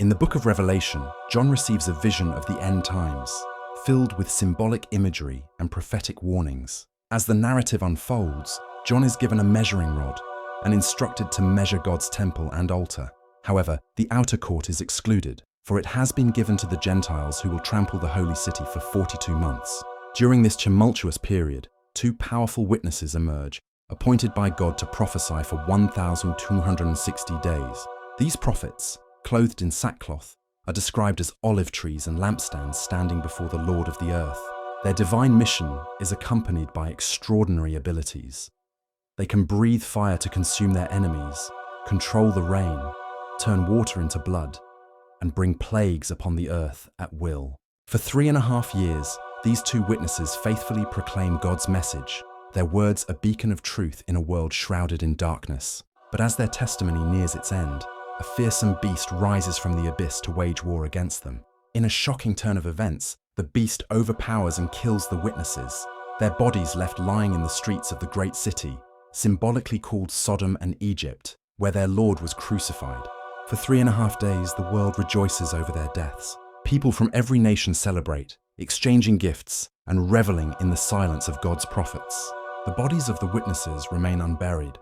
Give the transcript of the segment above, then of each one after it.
In the book of Revelation, John receives a vision of the end times, filled with symbolic imagery and prophetic warnings. As the narrative unfolds, John is given a measuring rod and instructed to measure God's temple and altar. However, the outer court is excluded, for it has been given to the Gentiles who will trample the holy city for 42 months. During this tumultuous period, two powerful witnesses emerge, appointed by God to prophesy for 1,260 days. These prophets, clothed in sackcloth, are described as olive trees and lampstands standing before the Lord of the earth. Their divine mission is accompanied by extraordinary abilities. They can breathe fire to consume their enemies, control the rain, turn water into blood, and bring plagues upon the earth at will. For 3.5 years, these two witnesses faithfully proclaim God's message, their words a beacon of truth in a world shrouded in darkness. But as their testimony nears its end, a fearsome beast rises from the abyss to wage war against them. In a shocking turn of events, the beast overpowers and kills the witnesses, their bodies left lying in the streets of the great city, symbolically called Sodom and Egypt, where their Lord was crucified. For 3.5 days, the world rejoices over their deaths. People from every nation celebrate, exchanging gifts and reveling in the silence of God's prophets. The bodies of the witnesses remain unburied,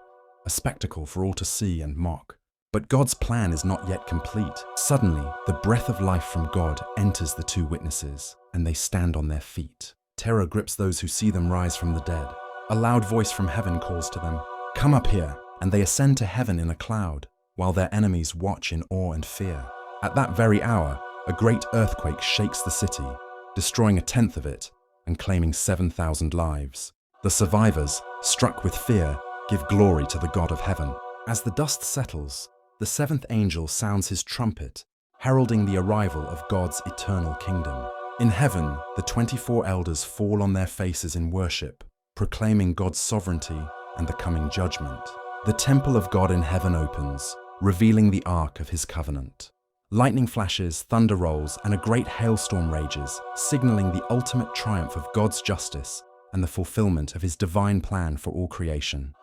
a spectacle for all to see and mock. But God's plan is not yet complete. Suddenly, the breath of life from God enters the two witnesses, and they stand on their feet. Terror grips those who see them rise from the dead. A loud voice from heaven calls to them, "Come up here," and they ascend to heaven in a cloud, while their enemies watch in awe and fear. At that very hour, a great earthquake shakes the city, destroying 1/10 of it and claiming 7,000 lives. The survivors, struck with fear, give glory to the God of heaven. As the dust settles, the seventh angel sounds his trumpet, heralding the arrival of God's eternal kingdom. In heaven, the 24 elders fall on their faces in worship, proclaiming God's sovereignty and the coming judgment. The temple of God in heaven opens, revealing the ark of his covenant. Lightning flashes, thunder rolls, and a great hailstorm rages, signaling the ultimate triumph of God's justice and the fulfillment of his divine plan for all creation.